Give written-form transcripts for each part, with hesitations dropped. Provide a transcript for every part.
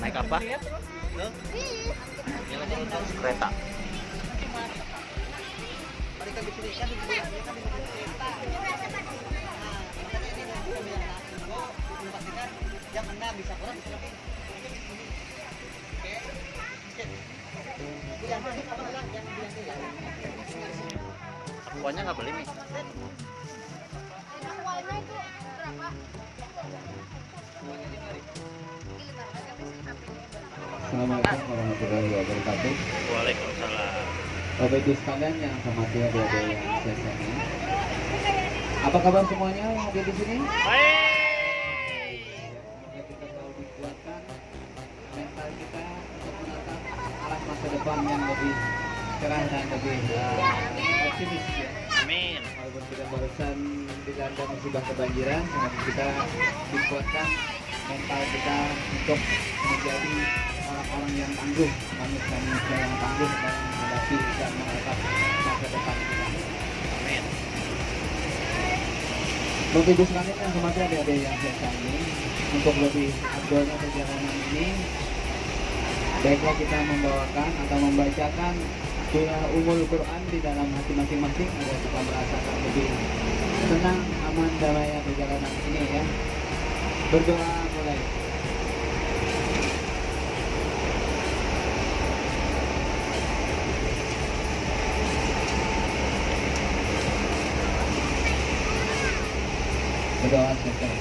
Naik apa? Kereta. Yang kena bisa kurang bisa lebih. Akuanya nggak beli nih. Assalamualaikum warahmatullahi wabarakatuh. Waalaikumsalam. Bapak Ibu sekalian yang saya hormati adik-adik yang saya sayangi. Apa kabar semuanya yang hadir di sini? Hai. Semoga kita selalu dikuatkan mental kita untuk menatap arah masa depan yang lebih cerah dan lebih optimis ya. Amin. Walaupun kita barusan dilanda musibah kebanjiran, semoga kita dikuatkan mental kita untuk menjadi orang-orang yang tangguh, manusia yang tangguh dalam menghadapi dan menatap masa depan kita. Amin. Bapak Ibu sekalian yang hormati adik-adik yang saya sayangi, untuk lebih afdolnya perjalanan ini, baiklah kita membawakan atau membacakan surah Ummul Quran di dalam hati masing-masing agar kita merasakan lebih tenang, aman, damai perjalanan ini ya. Berdoa mulai. Berdoa selesai.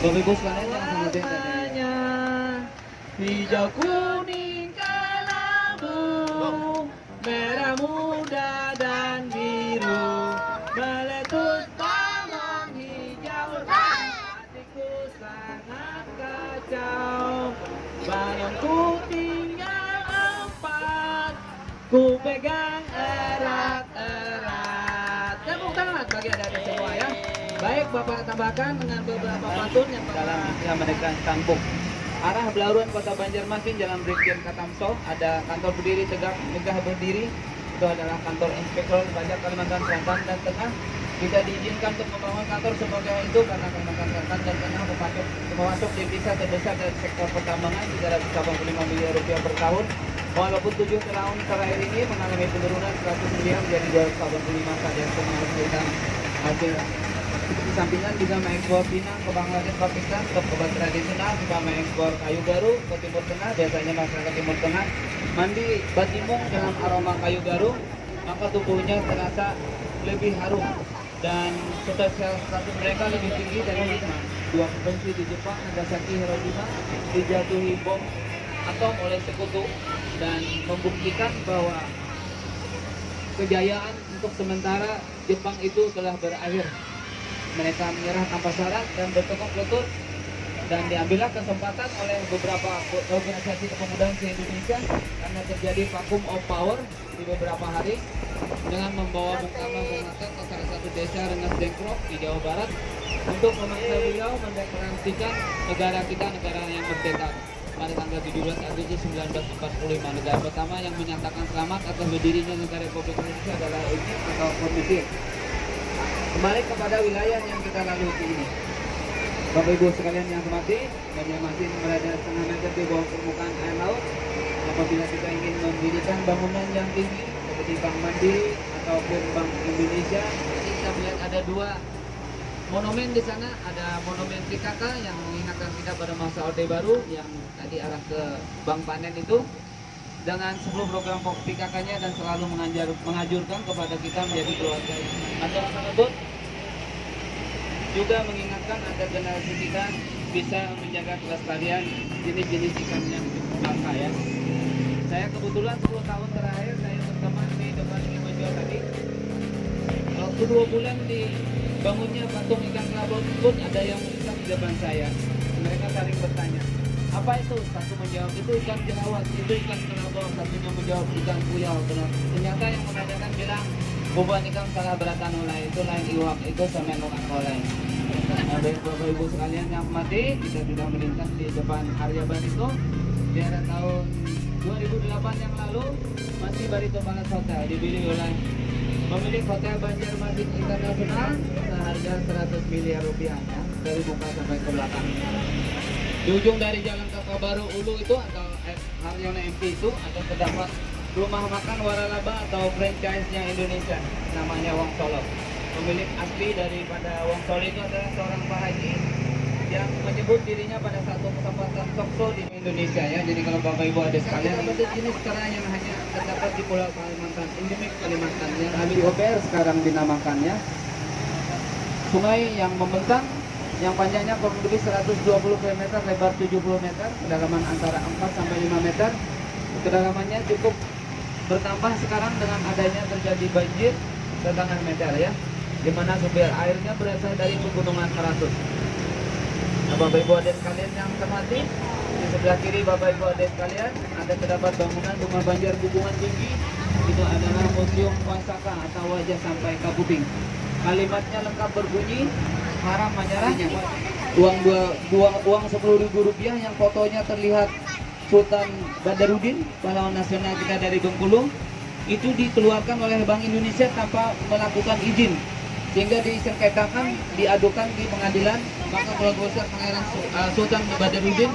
Bapak Ibu sekalian yang hormati Warnanya hijau kuning kelabu, merah muda dan biru, meletus taman hijau dan hatiku sangat kacau. Balonku tinggal 4, ku pegang erat-erat. Tepuk tangan bagi adik-adik semua ya. Baik, Bapak tambahkan dengan beberapa pantun yang dalam Islam Menekan Kampung. Arah Belaruan Kota Banjarmasin, Jalan Brigjen Katamso, ada kantor berdiri tegak megah berdiri. Itu adalah kantor Inspektor Pajak Kalimantan Selatan dan Tengah. Tidak diizinkan untuk membangun kantor sebagai itu karena Kalimantan Selatan dan Tengah memasuk devisa terbesar dari sektor pertambangan 385 miliar rupiah per tahun. Walaupun 7 tahun terakhir ini mengalami penurunan 100 miliar menjadi 285 saja memberikan hasil. Seperti sampingan juga mengekspor pinang ke Bangladesh, Pakistan, untuk obat tradisional, juga mengekspor kayu garu ke Timur Tengah. Biasanya masyarakat Timur Tengah mandi batimung dengan aroma kayu garu, maka tubuhnya terasa lebih harum dan sel status mereka lebih tinggi dari Jepang. 2 provinsi di Jepang, Nagasaki, Hiroshima, dijatuhi bom atom oleh sekutu dan membuktikan bahwa kejayaan untuk sementara Jepang itu telah berakhir. Mereka menyerah tanpa syarat dan bertekuk lutut, dan diambillah kesempatan oleh beberapa organisasi kepemudaan di Indonesia karena terjadi vacuum of power di beberapa hari dengan membawa Bung Karno Bung Hatta ke salah satu desa Rengas Dengklok di Jawa Barat untuk memaksa beliau mendeklarasikan negara kita negara yang merdeka pada tanggal 17 Agustus 1945. Negara pertama yang menyatakan selamat atas berdirinya negara Republik Indonesia adalah Egypt atau Mesir. Kembali kepada wilayah yang kita lalui ini. Bapak Ibu sekalian yang hormati, Banjarmasin berada setengah meter di bawah permukaan air laut. Apabila kita ingin mendirikan bangunan yang tinggi seperti Bank Mandiri ataupun Bank Indonesia, kita melihat ada 2 monumen di sana. Ada monumen PKK yang mengingatkan kita pada masa Orde Baru yang tadi arah ke Bank Panen itu, dengan 10 program PKK-nya dan selalu mengajurkan kepada kita menjadi keluarga yang acara tersebut juga mengingatkan agar generasi kita bisa menjaga kelestarian jenis-jenis ikan yang langka ya. Saya kebetulan 10 tahun terakhir saya berteman di depan Imajo tadi. Waktu 2 bulan dibangunnya patung ikan kelabu pun ada yang melintas di depan saya. Mereka saling bertanya, apa itu? Satu menjawab itu ikan jerawat, itu ikan kelabu. Satunya menjawab ikan puyal. Ternyata yang menanyakan bilang bukan ikan salah beratan oleh, itu lain iwak, itu semenok oleh. Nah, Bapak Ibu sekalian yang mati, kita sudah melintas di depan Aryaban itu di era tahun 2008 yang lalu. Masih Barito Palace Hotel dibeli oleh pemilik Hotel Banjarmasin Internasional seharga 100 miliar rupiah ya, dari buka sampai ke belakang. Di ujung dari Jalan Baru Ulu itu atau Haryono MP itu ada terdapat rumah makan waralaba atau franchise-nya Indonesia, namanya Wong Solo. Pemilik asli daripada Wong Solo itu adalah seorang Pak Haji yang menyebut dirinya pada satu kesempatan talkshow di Indonesia ya. Jadi kalau Bapak Ibu ada sekalian, ada jenis kerang yang hanya terdapat di Pulau Kalimantan, endemik Kalimantan yang Abi OPR sekarang dinamakannya. Sungai yang membentang, yang panjangnya kurang lebih 120 km, lebar 70 meter, kedalaman antara 4 sampai 5 meter. Kedalamannya cukup bertambah sekarang dengan adanya terjadi banjir setengah meter ya, di mana sumber airnya berasal dari pegunungan Meratus. Nah, Bapak Ibu adik sekalian yang terhormati, di sebelah kiri Bapak Ibu adik sekalian ada terdapat bangunan rumah Banjar Hubungan Tinggi. Itu adalah Museum Wasaka atau Wajah Sampai Kaputing. Kalimatnya lengkap berbunyi, haram menyerahnya uang 10.000 rupiah yang fotonya terlihat Sultan Badarudin, pahlawan nasional kita dari Bengkulu, itu dikeluarkan oleh Bank Indonesia tanpa melakukan izin, sehingga disengketakan, diadukan di pengadilan. Maka keluarga besar Pangeran Sultan Badarudin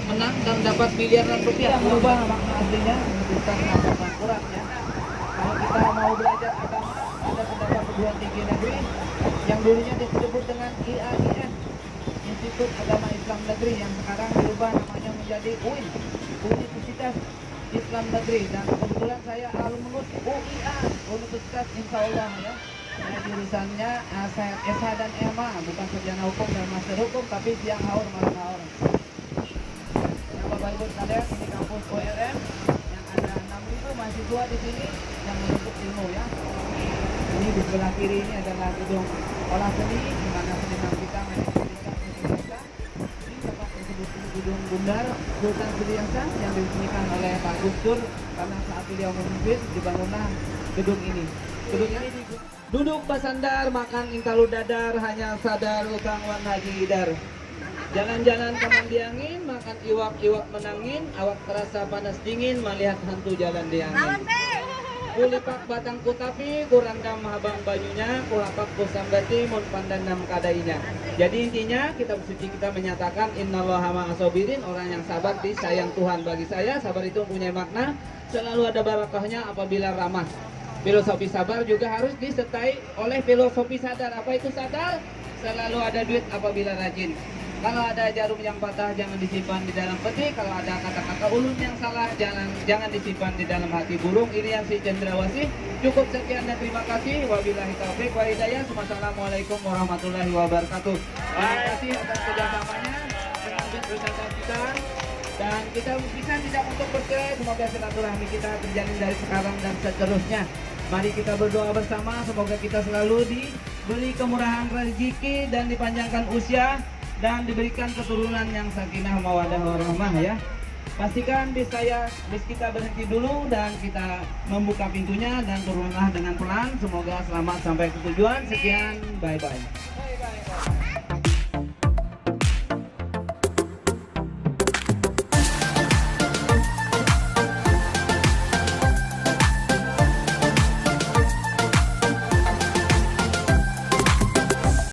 menang dan dapat miliaran rupiah, merubah makna aslinya bukan nama Al-Quran ya. Kalau kita mau belajar agama, ada terdapat perguruan tinggi negeri yang dulunya disebut dengan IAIN, Institut Agama Islam Negeri, yang sekarang dirubah namanya menjadi UIN, Universitas Islam Negeri. Dan kebetulan saya alumnus UIA, Universitas Insya Allah ya. Nah, jurusannya SH dan MA, bukan sarjana hukum dan master hukum, tapi siang haur malam haur. Ya, Bapak Ibu sekalian, ini kampus ORM yang ada 6.000 mahasiswa di sini yang menuntut ilmu ya. Ini di sebelah kiri ini adalah gedung olah seni, di mana seniman kita menyaksikan kita. Ini tempat tersebut gedung Bundar Sultan Sudiasa yang diresmikan oleh Pak Gus Dur, karena saat beliau memimpin dibangunlah gedung ini. Gedung ini duduk basandar, makan intalu dadar, hanya sadar utang wan haji idar. Jalan-jalan kemandiangin, makan iwak-iwak menangin, awak terasa panas dingin, melihat hantu jalan di angin. Kulipak batang kutapi, kurandam habang banyunya, kulapak kusam bati, mun pandandam kadainya. Jadi intinya kitab suci kita menyatakan innallaha ma'asobirin, orang yang sabar disayang Tuhan. Bagi saya sabar itu mempunyai makna, selalu ada barakahnya apabila ramah. Filosofi sabar juga harus disertai oleh filosofi sadar. Apa itu sadar? Selalu ada duit apabila rajin. Kalau ada jarum yang patah jangan disimpan di dalam peti. Kalau ada kata-kata ulun yang salah jangan disimpan di dalam hati burung. Ini yang si Cendrawasih. Cukup sekian dan terima kasih. Wabillahi taufiq wa hidayah. Wassalamualaikum warahmatullahi wabarakatuh. Terima kasih atas kerjasamanya dengan wisata kita. Dan kita bisa tidak untuk bercerai. Semoga silaturahmi kita terjalin dari sekarang dan seterusnya. Mari kita berdoa bersama. Semoga kita selalu diberi kemurahan rezeki dan dipanjangkan usia dan diberikan keturunan yang sakinah mawaddah warahmah ya. Pastikan bis kita berhenti dulu dan kita membuka pintunya dan turunlah dengan pelan. Semoga selamat sampai ke tujuan. Sekian, bye bye.